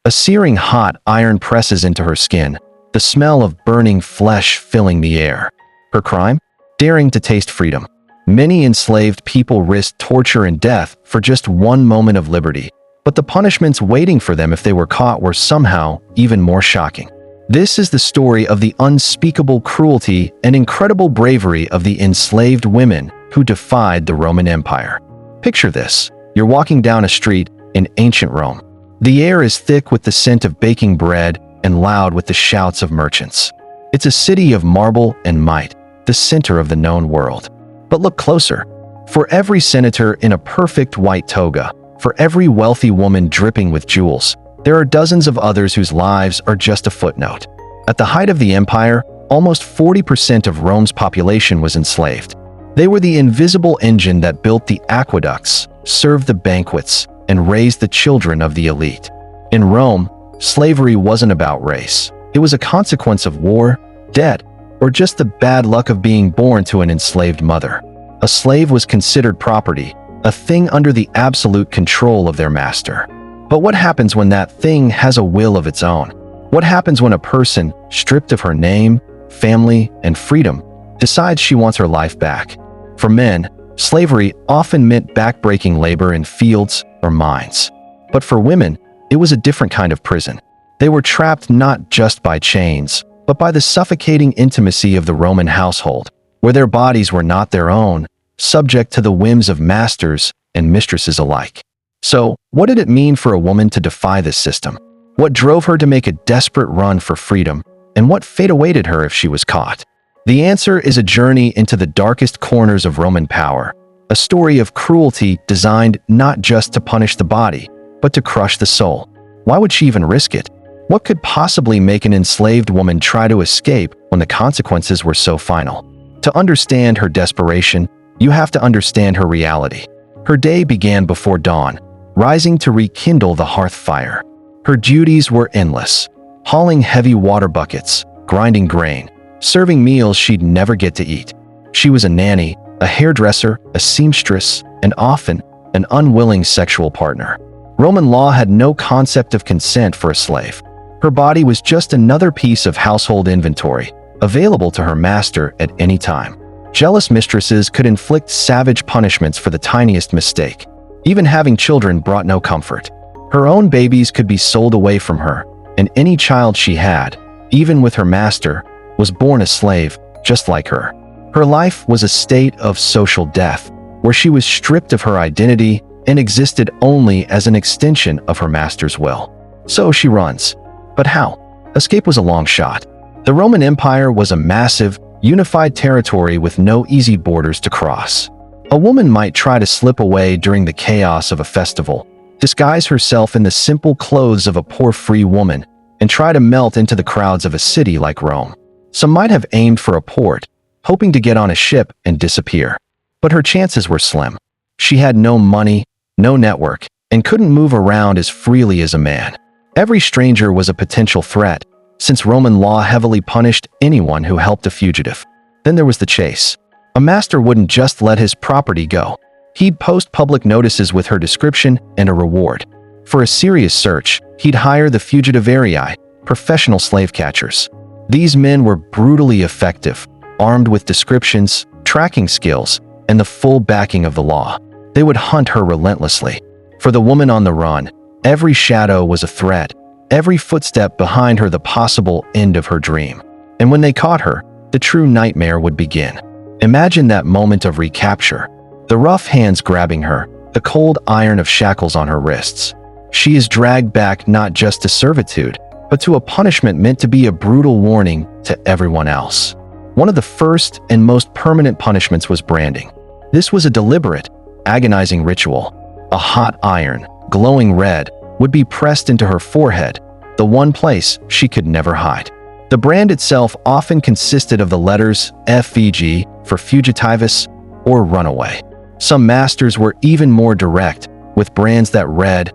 A searing hot iron presses into her skin, the smell of burning flesh filling the air. Her crime? Daring to taste freedom. Many enslaved people risked torture and death for just one moment of liberty, but the punishments waiting for them if they were caught were somehow even more shocking. This is the story of the unspeakable cruelty and incredible bravery of the enslaved women who defied the Roman Empire. Picture this. You're walking down a street in ancient Rome. The air is thick with the scent of baking bread and loud with the shouts of merchants. It's a city of marble and might, the center of the known world. But look closer. For every senator in a perfect white toga, for every wealthy woman dripping with jewels, there are dozens of others whose lives are just a footnote. At the height of the empire, almost 40% of Rome's population was enslaved. They were the invisible engine that built the aqueducts, served the banquets, and raised the children of the elite. In Rome, slavery wasn't about race. It was a consequence of war, debt, or just the bad luck of being born to an enslaved mother. A slave was considered property, a thing under the absolute control of their master. But what happens when that thing has a will of its own? What happens when a person, stripped of her name, family, and freedom, decides she wants her life back? For men, slavery often meant backbreaking labor in fields or mines. But for women, it was a different kind of prison. They were trapped not just by chains, but by the suffocating intimacy of the Roman household, where their bodies were not their own, subject to the whims of masters and mistresses alike. So, what did it mean for a woman to defy this system? What drove her to make a desperate run for freedom, and what fate awaited her if she was caught? The answer is a journey into the darkest corners of Roman power, a story of cruelty designed not just to punish the body, but to crush the soul. Why would she even risk it? What could possibly make an enslaved woman try to escape when the consequences were so final? To understand her desperation, you have to understand her reality. Her day began before dawn, rising to rekindle the hearth fire. Her duties were endless, hauling heavy water buckets, grinding grain, serving meals she'd never get to eat. She was a nanny, a hairdresser, a seamstress, and often an unwilling sexual partner. Roman law had no concept of consent for a slave. Her body was just another piece of household inventory, available to her master at any time. Jealous mistresses could inflict savage punishments for the tiniest mistake. Even having children brought no comfort. Her own babies could be sold away from her, and any child she had, even with her master, was born a slave, just like her. Her life was a state of social death, where she was stripped of her identity and existed only as an extension of her master's will. So she runs. But how? Escape was a long shot. The Roman Empire was a massive, unified territory with no easy borders to cross. A woman might try to slip away during the chaos of a festival, disguise herself in the simple clothes of a poor free woman, and try to melt into the crowds of a city like Rome. Some might have aimed for a port, hoping to get on a ship and disappear. But her chances were slim. She had no money, no network, and couldn't move around as freely as a man. Every stranger was a potential threat, since Roman law heavily punished anyone who helped a fugitive. Then there was the chase. A master wouldn't just let his property go. He'd post public notices with her description and a reward. For a serious search, he'd hire the fugitivarii, professional slave catchers. These men were brutally effective, armed with descriptions, tracking skills, and the full backing of the law. They would hunt her relentlessly. For the woman on the run, every shadow was a threat, every footstep behind her the possible end of her dream. And when they caught her, the true nightmare would begin. Imagine that moment of recapture. The rough hands grabbing her, the cold iron of shackles on her wrists. She is dragged back not just to servitude, but to a punishment meant to be a brutal warning to everyone else. One of the first and most permanent punishments was branding. This was a deliberate, agonizing ritual. A hot iron, glowing red, would be pressed into her forehead, the one place she could never hide. The brand itself often consisted of the letters FVG for fugitivus or runaway. Some masters were even more direct, with brands that read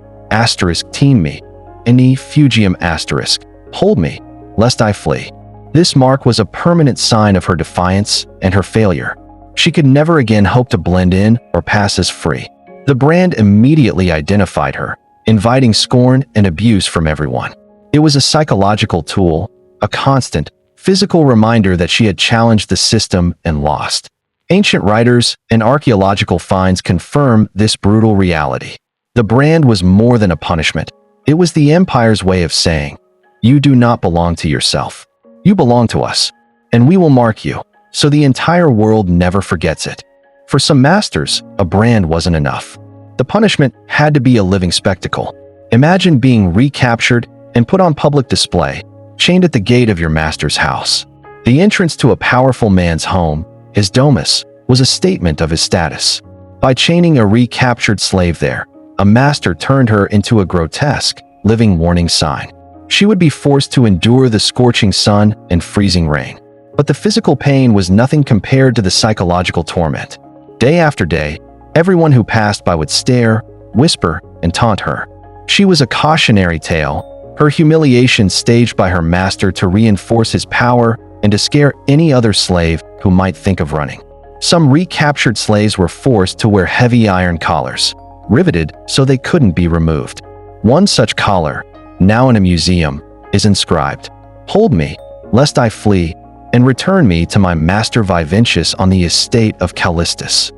*team me, *ne fugium *, hold me, lest I flee. This mark was a permanent sign of her defiance and her failure. She could never again hope to blend in or pass as free. The brand immediately identified her, inviting scorn and abuse from everyone. It was a psychological tool, a constant, physical reminder that she had challenged the system and lost. Ancient writers and archaeological finds confirm this brutal reality. The brand was more than a punishment. It was the empire's way of saying, "You do not belong to yourself. You belong to us, and we will mark you, so the entire world never forgets it." For some masters, a brand wasn't enough. The punishment had to be a living spectacle. Imagine being recaptured and put on public display, chained at the gate of your master's house. The entrance to a powerful man's home, his domus, was a statement of his status. By chaining a recaptured slave there, a master turned her into a grotesque, living warning sign. She would be forced to endure the scorching sun and freezing rain. But the physical pain was nothing compared to the psychological torment. Day after day, everyone who passed by would stare, whisper, and taunt her. She was a cautionary tale, her humiliation staged by her master to reinforce his power and to scare any other slave who might think of running. Some recaptured slaves were forced to wear heavy iron collars, riveted so they couldn't be removed. One such collar, now in a museum, is inscribed, "Hold me, lest I flee, and return me to my master Viventius on the estate of Callistus."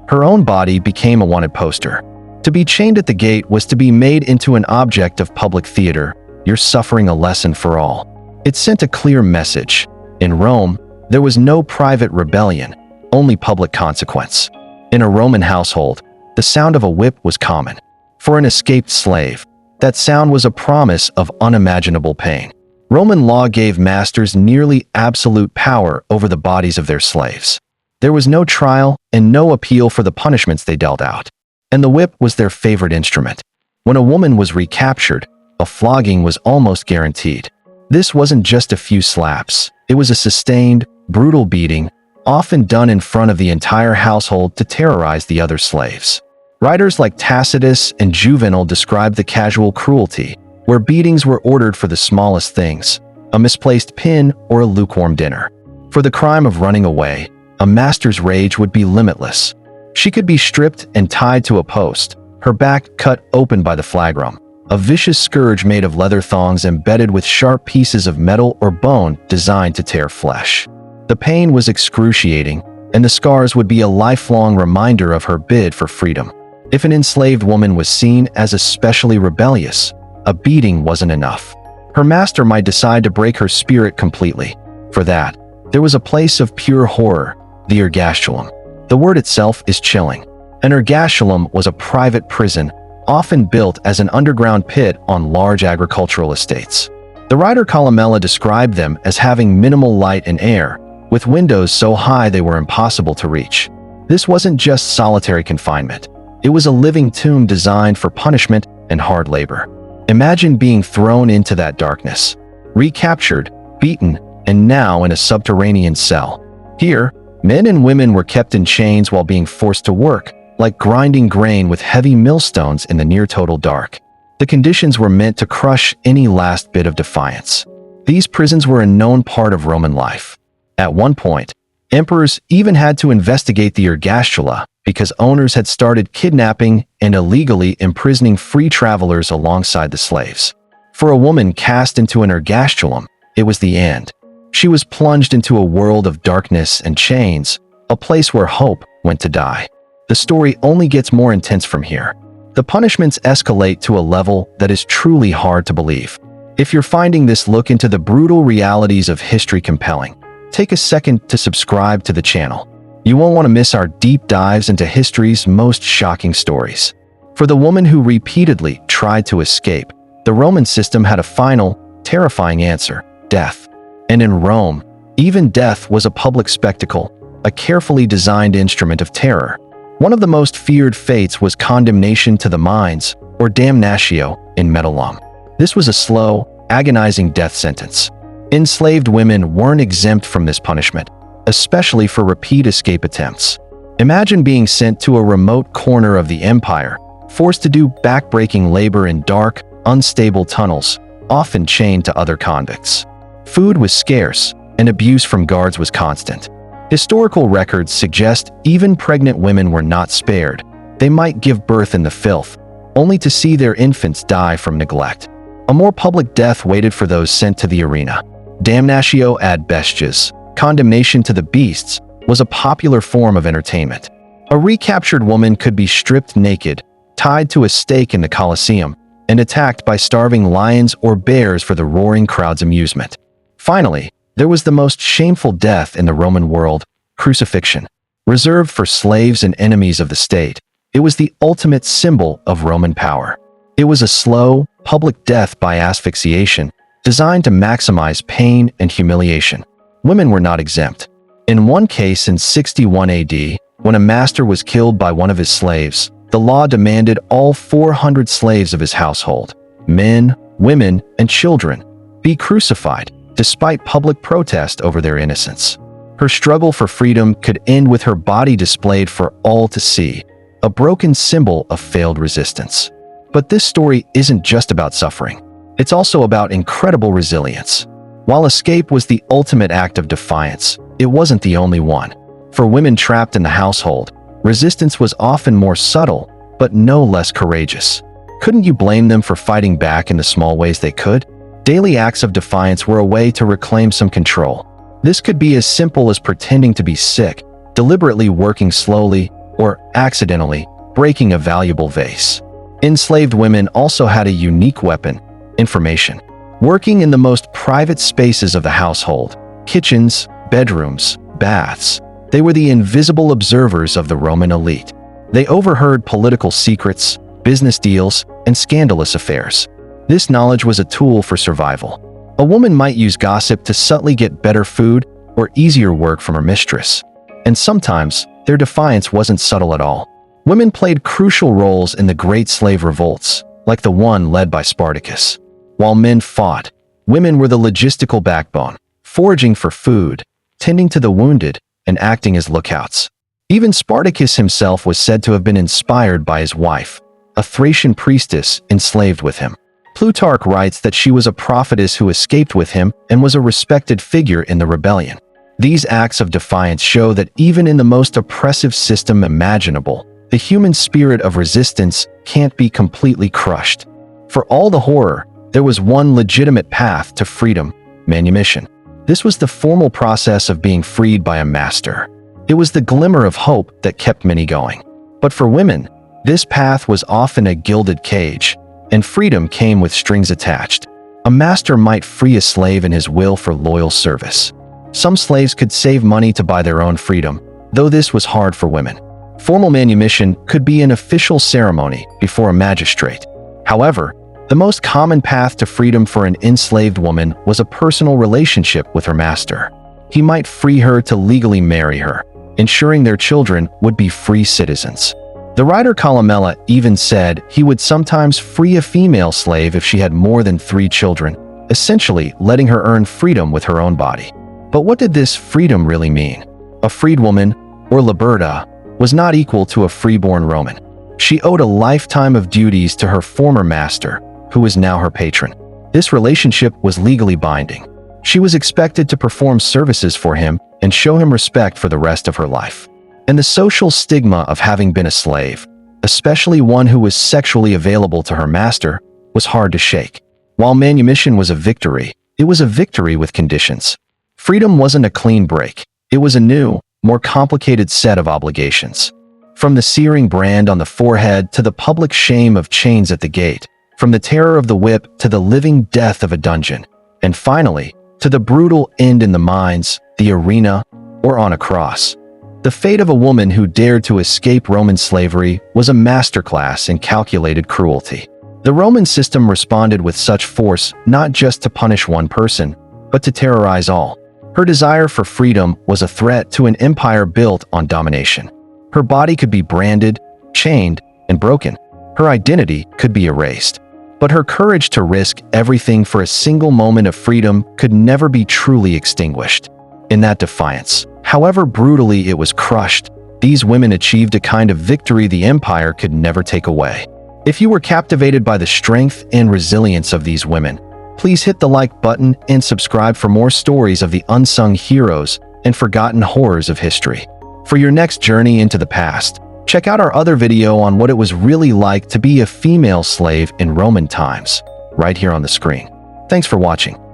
Her own body became a wanted poster. To be chained at the gate was to be made into an object of public theater, "You're suffering a lesson for all." It sent a clear message. In Rome, there was no private rebellion, only public consequence. In a Roman household, the sound of a whip was common. For an escaped slave, that sound was a promise of unimaginable pain. Roman law gave masters nearly absolute power over the bodies of their slaves. There was no trial and no appeal for the punishments they dealt out. And the whip was their favorite instrument. When a woman was recaptured, a flogging was almost guaranteed. This wasn't just a few slaps. It was a sustained, brutal beating, often done in front of the entire household to terrorize the other slaves. Writers like Tacitus and Juvenal describe the casual cruelty, where beatings were ordered for the smallest things, a misplaced pin or a lukewarm dinner. For the crime of running away, a master's rage would be limitless. She could be stripped and tied to a post, her back cut open by the flagrum, a vicious scourge made of leather thongs embedded with sharp pieces of metal or bone designed to tear flesh. The pain was excruciating, and the scars would be a lifelong reminder of her bid for freedom. If an enslaved woman was seen as especially rebellious, a beating wasn't enough. Her master might decide to break her spirit completely. For that, there was a place of pure horror, the ergastulum. The word itself is chilling. An ergastulum was a private prison, often built as an underground pit on large agricultural estates. The writer Columella described them as having minimal light and air, with windows so high they were impossible to reach. This wasn't just solitary confinement. It was a living tomb designed for punishment and hard labor. Imagine being thrown into that darkness, recaptured, beaten, and now in a subterranean cell. Here, men and women were kept in chains while being forced to work, like grinding grain with heavy millstones in the near-total dark. The conditions were meant to crush any last bit of defiance. These prisons were a known part of Roman life. At one point, emperors even had to investigate the ergastula because owners had started kidnapping and illegally imprisoning free travelers alongside the slaves. For a woman cast into an ergastulum, it was the end. She was plunged into a world of darkness and chains, a place where hope went to die. The story only gets more intense from here. The punishments escalate to a level that is truly hard to believe. If you're finding this look into the brutal realities of history compelling, take a second to subscribe to the channel. You won't want to miss our deep dives into history's most shocking stories. For the woman who repeatedly tried to escape, the Roman system had a final, terrifying answer: death. And in Rome, even death was a public spectacle, a carefully designed instrument of terror. One of the most feared fates was condemnation to the mines, or damnatio, in Medellum. This was a slow, agonizing death sentence. Enslaved women weren't exempt from this punishment, especially for repeat escape attempts. Imagine being sent to a remote corner of the empire, forced to do back-breaking labor in dark, unstable tunnels, often chained to other convicts. Food was scarce, and abuse from guards was constant. Historical records suggest even pregnant women were not spared. They might give birth in the filth, only to see their infants die from neglect. A more public death waited for those sent to the arena. Damnatio ad bestias, condemnation to the beasts, was a popular form of entertainment. A recaptured woman could be stripped naked, tied to a stake in the Colosseum, and attacked by starving lions or bears for the roaring crowd's amusement. Finally, there was the most shameful death in the Roman world, crucifixion. Reserved for slaves and enemies of the state, it was the ultimate symbol of Roman power. It was a slow, public death by asphyxiation, designed to maximize pain and humiliation. Women were not exempt. In one case in 61 AD, when a master was killed by one of his slaves, the law demanded all 400 slaves of his household, men, women, and children, be crucified, despite public protest over their innocence. Her struggle for freedom could end with her body displayed for all to see, a broken symbol of failed resistance. But this story isn't just about suffering. It's also about incredible resilience. While escape was the ultimate act of defiance, it wasn't the only one. For women trapped in the household, resistance was often more subtle, but no less courageous. Couldn't you blame them for fighting back in the small ways they could? Daily acts of defiance were a way to reclaim some control. This could be as simple as pretending to be sick, deliberately working slowly, or accidentally breaking a valuable vase. Enslaved women also had a unique weapon: information. Working in the most private spaces of the household, kitchens, bedrooms, baths, they were the invisible observers of the Roman elite. They overheard political secrets, business deals, and scandalous affairs. This knowledge was a tool for survival. A woman might use gossip to subtly get better food or easier work from her mistress. And sometimes, their defiance wasn't subtle at all. Women played crucial roles in the great slave revolts, like the one led by Spartacus. While men fought, women were the logistical backbone, foraging for food, tending to the wounded, and acting as lookouts. Even Spartacus himself was said to have been inspired by his wife, a Thracian priestess enslaved with him. Plutarch writes that she was a prophetess who escaped with him and was a respected figure in the rebellion. These acts of defiance show that even in the most oppressive system imaginable, the human spirit of resistance can't be completely crushed. For all the horror, there was one legitimate path to freedom: manumission. This was the formal process of being freed by a master. It was the glimmer of hope that kept many going. But for women, this path was often a gilded cage, and freedom came with strings attached. A master might free a slave in his will for loyal service. Some slaves could save money to buy their own freedom, though this was hard for women. Formal manumission could be an official ceremony before a magistrate. However, the most common path to freedom for an enslaved woman was a personal relationship with her master. He might free her to legally marry her, ensuring their children would be free citizens. The writer Columella even said he would sometimes free a female slave if she had more than 3 children, essentially letting her earn freedom with her own body. But what did this freedom really mean? A freedwoman, or liberta, was not equal to a freeborn Roman. She owed a lifetime of duties to her former master, who was now her patron. This relationship was legally binding. She was expected to perform services for him and show him respect for the rest of her life. And the social stigma of having been a slave, especially one who was sexually available to her master, was hard to shake. While manumission was a victory, it was a victory with conditions. Freedom wasn't a clean break. It was a new, more complicated set of obligations. From the searing brand on the forehead to the public shame of chains at the gate, from the terror of the whip to the living death of a dungeon, and finally, to the brutal end in the mines, the arena, or on a cross. The fate of a woman who dared to escape Roman slavery was a masterclass in calculated cruelty. The Roman system responded with such force not just to punish one person, but to terrorize all. Her desire for freedom was a threat to an empire built on domination. Her body could be branded, chained, and broken. Her identity could be erased. But her courage to risk everything for a single moment of freedom could never be truly extinguished. In that defiance, however brutally it was crushed, these women achieved a kind of victory the empire could never take away. If you were captivated by the strength and resilience of these women, please hit the like button and subscribe for more stories of the unsung heroes and forgotten horrors of history. For your next journey into the past, Check out our other video on what it was really like to be a female slave in Roman times, right here on the screen. Thanks for watching.